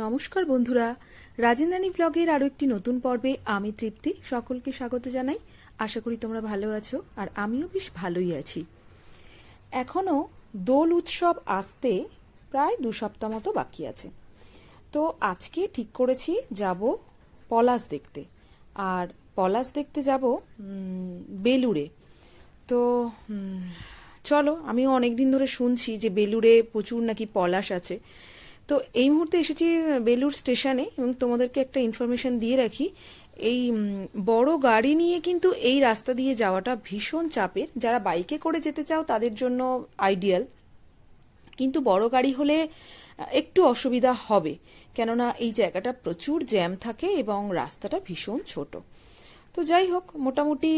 নমস্কার বন্ধুরা, রাজেন্দ্রানী ব্লগের আরও একটি নতুন পর্বে আমি তৃপ্তি সকলকে স্বাগত জানাই। আশা করি তোমরা ভালো আছো, আর আমিও বেশ ভালোই আছি। এখনও দোল উৎসব আসতে প্রায় 2 সপ্তাহ মতো বাকি আছে। তো আজকে ঠিক করেছি যাব পলাশ দেখতে, আর পলাশ দেখতে যাব বেলুড়ে। তো চলো, আমিও অনেক দিন ধরে শুনছি যে বেলুড়ে প্রচুর নাকি পলাশ আছে। তো এই মুহূর্তে এসেছি বেলুড় স্টেশনে, এবং তোমাদেরকে একটা ইনফরমেশন দিয়ে রাখি, এই বড় গাড়ি নিয়ে কিন্তু এই রাস্তা দিয়ে যাওয়াটা ভীষণ চাপের। যারা বাইকে করে যেতে চাও তাদের জন্য আইডিয়াল, কিন্তু বড় গাড়ি হলে একটু অসুবিধা হবে, কেননা এই জায়গাটা প্রচুর জ্যাম থাকে এবং রাস্তাটা ভীষণ ছোট। তো যাই হোক, মোটামুটি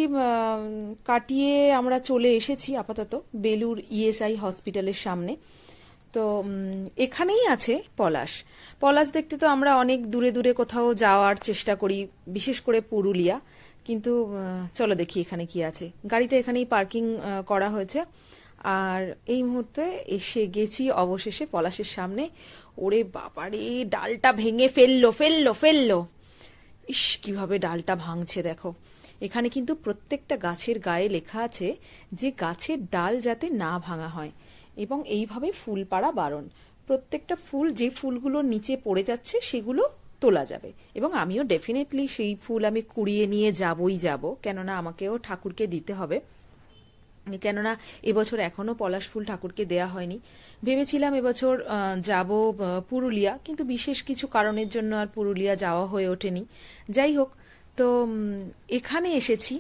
কাটিয়ে আমরা চলে এসেছি আপাতত বেলুড় ইএসআই হসপিটালের সামনে। তো এখানেই আছে পলাশ। পলাশ দেখতে তো আমরা অনেক দূরে দূরে কোথাও যাওয়ার চেষ্টা করি, বিশেষ করে পুরুলিয়া, কিন্তু চলো দেখি এখানে কি আছে। গাড়িটা এখানেই পার্কিং করা হয়েছে, আর এই মুহূর্তে এসে গেছি অবশেষে পলাশের সামনে। ওরে বাবারে, ডালটা ভেঙে ফেললো ফেললো ফেললো! ইস, কিভাবে ডালটা ভাঙছে দেখো। এখানে কিন্তু প্রত্যেকটা গাছের গায়ে লেখা আছে যে গাছের ডাল যাতে না ভাঙা হয়, এবং এইভাবে ফুল পাড়া বারণ। প্রত্যেকটা ফুল, যে ফুলগুলো নিচে পড়ে যাচ্ছে সেগুলো তোলা যাবে, এবং আমিও ডেফিনেটলি সেই ফুল আমি কুড়িয়ে নিয়ে যাবই যাব, কেননা আমাকেও ঠাকুরকে দিতে হবে। কেননা এবছর এখনো পলাশ ফুল ঠাকুরকে দেয়া হয়নি। ভেবেছিলাম এবছর যাব পুরুলিয়া, কিন্তু বিশেষ কিছু কারণের জন্য আর পুরুলিয়া যাওয়া হয়ে ওঠেনি। যাই হোক, তো এখানে এসেছি,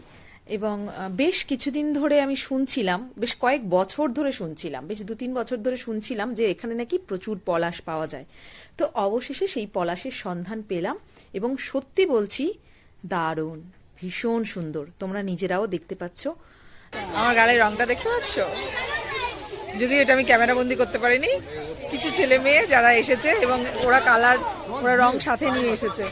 এবং বেশ কিছুদিন ধরে আমি শুনছিলাম, বেশ কয়েক বছর ধরে শুনছিলাম, বেশ 2-3 বছর ধরে শুনছিলাম যে এখানে নাকি প্রচুর পলাশ পাওয়া যায়। তো অবশেষে সেই পলাশের সন্ধান পেলাম, এবং সত্যি বলছি দারুণ, ভীষণ সুন্দর। তোমরা নিজেরাও দেখতে পাচ্ছ। আমার গালের রংটা দেখতে পাচ্ছ? যদিও এটা আমি ক্যামেরা বন্দি করতে পারিনি। কিছু ছেলে মেয়ে যারা এসেছে এবং ওরা রং সাথে নিয়ে এসেছে,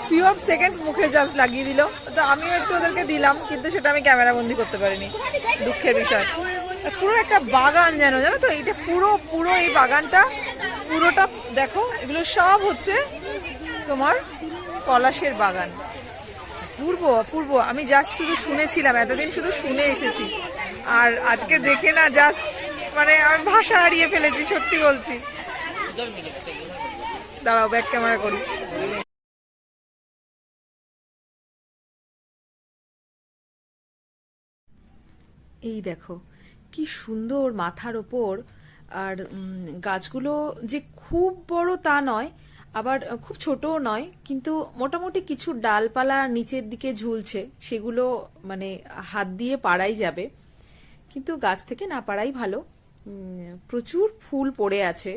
ফিউ অফ সেকেন্ডস মুখে জাস্ট লাগিয়ে দিল। তো আমিও একটু ওদেরকে দিলাম, কিন্তু সেটা আমি ক্যামেরা বন্দি করতে পারিনি, দুঃখের বিষয়। পুরো একটা বাগান জানো তো, এটা পুরো এই বাগানটা পুরোটা দেখো, এগুলো সব হচ্ছে তোমার পলাশের বাগান। পূর্ব আমি জাস্ট শুধু শুনেছিলাম, এতদিন শুধু শুনে এসেছি, আর আজকে দেখে না জাস্ট মানে আমি ভাষা হারিয়ে ফেলেছি, সত্যি বলছি। দাঁড়াও, ব্যাক ক্যামেরা করি। এই দেখো কি সুন্দর মাথার ওপর, আর গাছগুলো যে খুব বড় তা নয়, আবার খুব ছোটও নয়, কিন্তু মোটামুটি কিছু ডালপালা নিচের দিকে ঝুলছে, সেগুলো মানে হাত দিয়ে পাড়াই যাবে, কিন্তু গাছ থেকে না পাড়াই ভালো। প্রচুর ফুল পড়ে আছে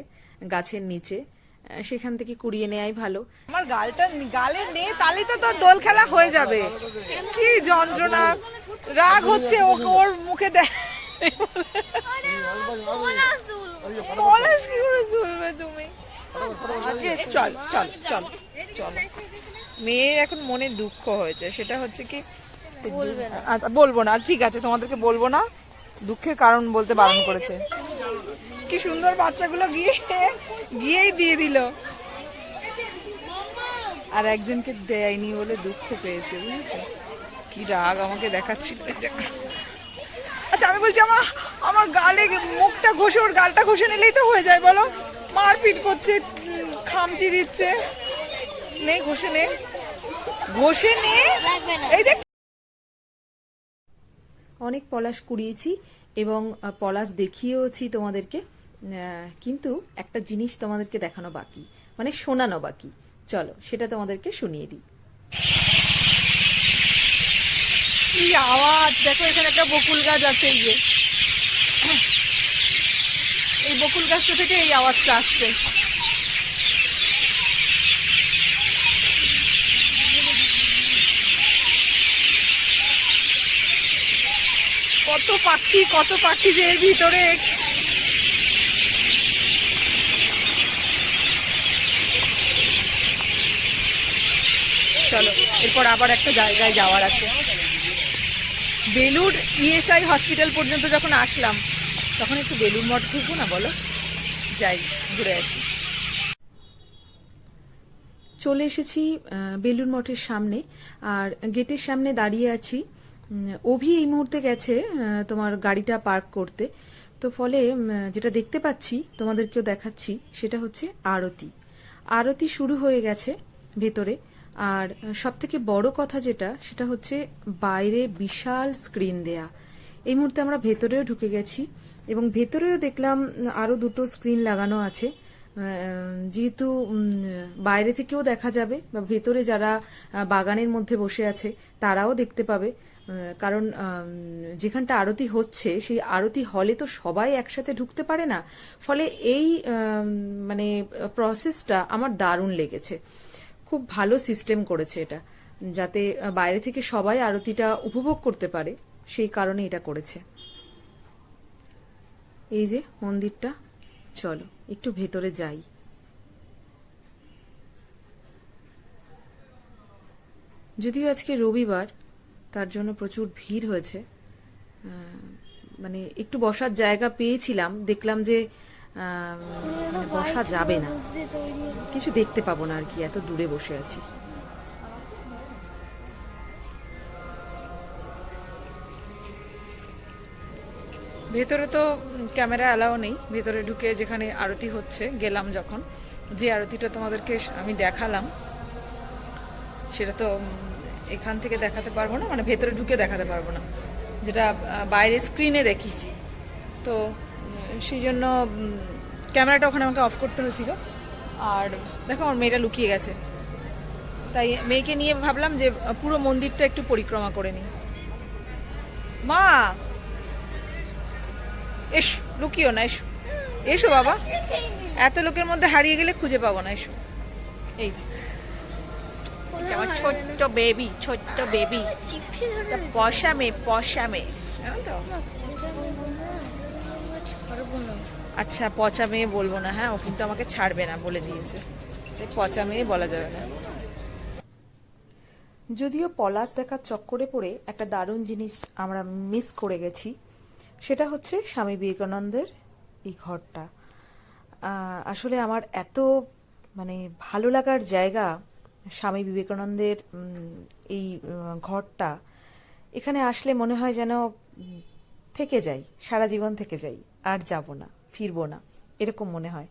গাছের নিচে, সেখান থেকে কুড়িয়ে নেয়াই ভালো। আমার গালে নেই, তাহলে তো তোর দোল খেলা হয়ে যাবে। কি যন্ত্রণা, রাগ হচ্ছে ওর মুখে দেখ। পলাশ কি করে তুলবে তুমি? চল চল চল চল। মেয়ের এখন মনে দুঃখ হয়েছে, সেটা হচ্ছে কি বলবো না, ঠিক আছে তোমাদেরকে বলবো না, দুঃখের কারণ বলতে বারণ করেছে। কি সুন্দর বাচ্চাগুলো গিয়েই দিয়ে দিল, আর একজনকে দেয়নি বলে দুঃখ পেয়েছে, বুঝেছো? কি রাগ আমাকে দেখাচ্ছিল। আচ্ছা আমি বলছি, আমার গালে মুখটা ঘষে, ওর গালটা ঘষে নিলেই তো হয়ে যায়, বলো? মারপিট করছে, খামচি দিচ্ছে। নে ঘষে নে, এই দেখ। অনেক পলাশ কুড়িয়েছি এবং পলাশ দেখিয়েওছি তোমাদেরকে, কিন্তু একটা জিনিস তোমাদেরকে দেখানো বাকি, মানে শোনানো বাকি। চলো সেটা তোমাদেরকে শুনিয়ে দিই। কি আওয়াজ দেখো, এখানে একটা বকুল গাছ আছে, এই বকুল গাছটা থেকে এই আওয়াজটা আসছে। কত পাখি যে এর ভিতরে। চলো, এরপর আবার একটা জায়গায় যাওয়ার আছে। বেলুড় ইএসআই হসপিটাল পর্যন্ত যখন আসলাম, তখন একটু বেলুড় মঠ ঘুরবো না, বলো? যাই, ঘুরে আসি। চলে এসেছি বেলুড় মঠের সামনে, আর গেটের সামনে দাঁড়িয়ে আছি। অভি এই মুহূর্তে গেছে তোমার গাড়িটা পার্ক করতে। তো ফলে যেটা দেখতে পাচ্ছি, তোমাদেরকেও দেখাচ্ছি, সেটা হচ্ছে আরতি। আরতি শুরু হয়ে গেছে ভেতরে। আর সব থেকে বড় কথা যেটা, সেটা হচ্ছে বাইরে বিশাল স্ক্রিন দেয়া। এই মুহূর্তে আমরা ভেতরেও ঢুকে গেছি, এবং ভেতরেও দেখলাম আরো দুটো স্ক্রিন লাগানো আছে। যেহেতু বাইরে থেকেও দেখা যাবে, বা ভেতরে যারা বাগানের মধ্যে বসে আছে তারাও দেখতে পাবে। কারণ যেখানটা আরতি হচ্ছে সেই আরতি হলে তো সবাই একসাথে ঢুকতে পারে না। ফলে এই মানে প্রসেসটা আমার দারুণ লেগেছে। খুব ভালো সিস্টেম করেছে এটা, যাতে বাইরে থেকে সবাই আরতিটা উপভোগ করতে পারে, সেই কারণে এটা করেছে। এই যে মন্দিরটা, চলো একটু ভেতরে যাই। যদিও আজকে রবিবার, তার জন্য প্রচুর ভিড় হয়েছে। মানে একটু বসার জায়গা পেয়েছিলাম, দেখলাম যে মানে বসা যাবে না, কিছু দেখতে পাবো না আর কি, এত দূরে বসে আছি। ভেতরে তো ক্যামেরা অ্যালাও নেই, ভেতরে ঢুকে যেখানে আরতি হচ্ছে গেলাম যখন, যে আরতিটা তোমাদেরকে আমি দেখালাম সেটা তো এখান থেকে দেখাতে পারবো না, মানে ভেতরে ঢুকে দেখাতে পারবো না, যেটা বাইরে স্ক্রিনে দেখিয়েছি। তো সেই জন্য ক্যামেরাটা ওখানে আমাকে অফ করতে হয়েছিল। আর দেখো আমার মেয়েটা লুকিয়ে গেছে, তাই মেয়েকে নিয়ে ভাবলাম যে পুরো মন্দিরটা একটু পরিক্রমা করে নিই। মা এসো, লুকিও না, এসো এসো বাবা, এত লোকের মধ্যে হারিয়ে গেলে খুঁজে পাবো না, এসো। এই যে আমার ছোট্ট বেবি, ছোট্ট বেবি, পশা মেয়ে, পশা মেয়ে, জানো তো? আচ্ছা পচা মেয়ে বলবো না, হ্যাঁ, ও কিন্তু আমাকে ছাড়বে না বলে দিয়েছে, পচা মেয়ে বলা যাবে না। যদিও পলাশ দেখার চক্করে পড়ে একটা দারুণ জিনিস আমরা মিস করে গেছি, সেটা হচ্ছে স্বামী বিবেকানন্দের এই ঘরটা। আসলে আমার এত মানে ভালো লাগার জায়গা স্বামী বিবেকানন্দের এই ঘরটা। এখানে আসলে মনে হয় যেন থেকে যাই, সারা জীবন থেকে যাই, আর যাব না, ফিরবো না, এরকম মনে হয়।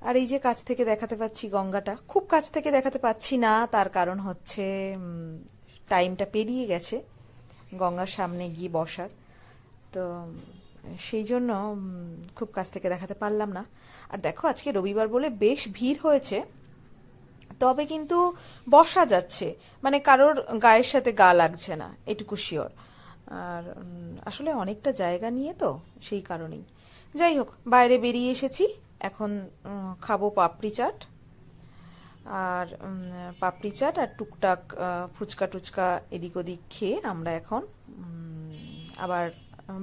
আর এই যে কাছ থেকে দেখাতে পাচ্ছি গঙ্গাটা, খুব কাছ থেকে দেখাতে পাচ্ছি না, তার কারণ হচ্ছে টাইমটা পেরিয়ে গেছে গঙ্গার সামনে গিয়ে বসার। তো সেই জন্য খুব কাছ থেকে দেখাতে পারলাম না। আর দেখো আজকে রবিবার বলে বেশ ভিড় হয়েছে, তবে কিন্তু বসা যাচ্ছে, মানে কারোর গায়ের সাথে গা লাগছে না, এটুকু শিওর। আর আসলে অনেকটা জায়গা নিয়ে তো, সেই কারণেই। যাই হোক, বাইরে বেরিয়ে এসেছি, এখন খাবো পাপড়ি চাট। আর পাপড়ি চাট আর টুকটাক ফুচকা টুচকা এদিক ওদিক খেয়ে আমরা এখন আবার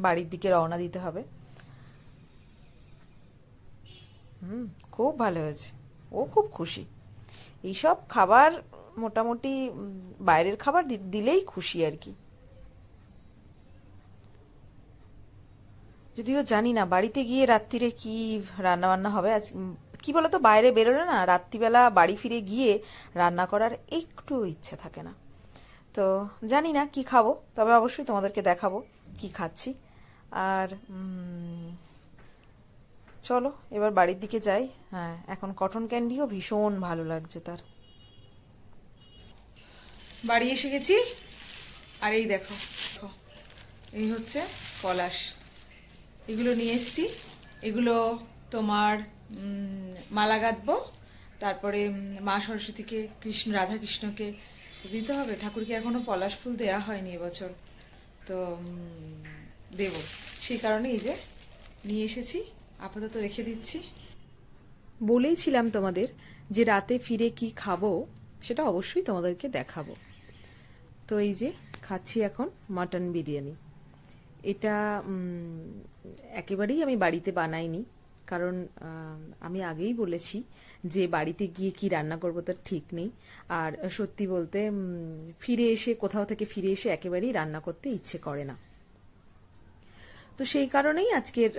বাড়ির দিকে রওনা দিতে হবে। খুব ভালো হয়েছে, ও খুব খুশি। এইসব খাবার মোটামুটি বাইরের খাবার দিলেই খুশি আর কি। যদিও জানি না বাড়িতে গিয়ে রাত্রিরে কি রান্না বান্না হবে। আজ কি বলতো, বাইরে বেরোলে না রাত্রিবেলা বাড়ি ফিরে গিয়ে রান্না করার একটু ইচ্ছে থাকে না। তো জানি না কি খাবো, তবে অবশ্যই তোমাদেরকে দেখাবো কি খাচ্ছি। আর চলো এবার বাড়ির দিকে যাই। হ্যাঁ, এখন কটন ক্যান্ডিও ভীষণ ভালো লাগছে তার। বাড়ি এসে গেছি, আর এই দেখো, এই হচ্ছে পলাশ, এগুলো নিয়ে এসেছি। এগুলো তোমার মালা গাঁথবো, তারপরে মা সরস্বতীকে, রাধা কৃষ্ণকে দিতে হবে। ঠাকুরকে এখনো পলাশ ফুল দেয়া হয়নি এবছর, তো দেব, সেই কারণে এই যে নিয়ে এসেছি, আপাতত রেখে দিচ্ছি। বলেইছিলাম তোমাদের যে রাতে ফিরে কি খাবো সেটা অবশ্যই তোমাদেরকে দেখাবো। তো এই যে খাচ্ছি এখন মাটন বিরিয়ানি। এটা একেবারেই আমি বাড়িতে বানাইনি, কারণ আমি আগেই বলেছি যে বাড়িতে গিয়ে কি রান্না করবো তার ঠিক নেই। আর সত্যি বলতে ফিরে এসে, কোথাও থেকে ফিরে এসে একেবারেই রান্না করতে ইচ্ছে করে না। তো সেই কারণেই আজকের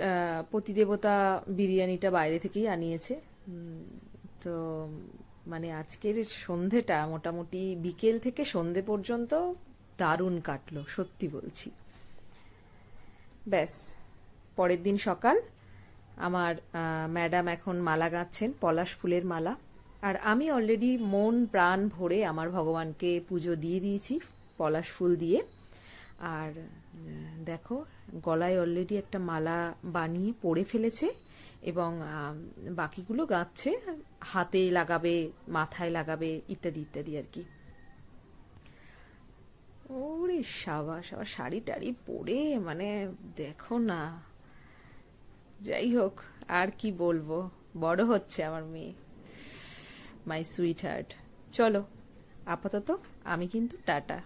প্রতিদেবতা বিরিয়ানিটা বাইরে থেকেই আনিয়েছে। তো মানে আজকের সন্ধেটা মোটামুটি বিকেল থেকে সন্ধে পর্যন্ত দারুণ কাটলো, সত্যি বলছি। ব্যাস, পরের দিন সকাল, আমার ম্যাডাম এখন মালা গাঁথছেন, পলাশ ফুলের মালা। আর আমি অলরেডি মন প্রাণ ভরে আমার ভগবানকে পুজো দিয়ে দিয়েছি পলাশ ফুল দিয়ে। আর দেখো, গলায় অলরেডি একটা মালা বানিয়ে পরে ফেলেছে এবং বাকিগুলো গাঁথছে, হাতে লাগাবে, মাথায় লাগাবে, ইত্যাদি ইত্যাদি আর কি। ওরে সাবাস, আবার শাড়ি টাড়ি পরে, মানে দেখো না। যাই হোক, আর কি বলবো, বড় হচ্ছে আমার মেয়ে, মাই সুইট হার্ট। চলো আপাতত আমি কিন্তু টাটা।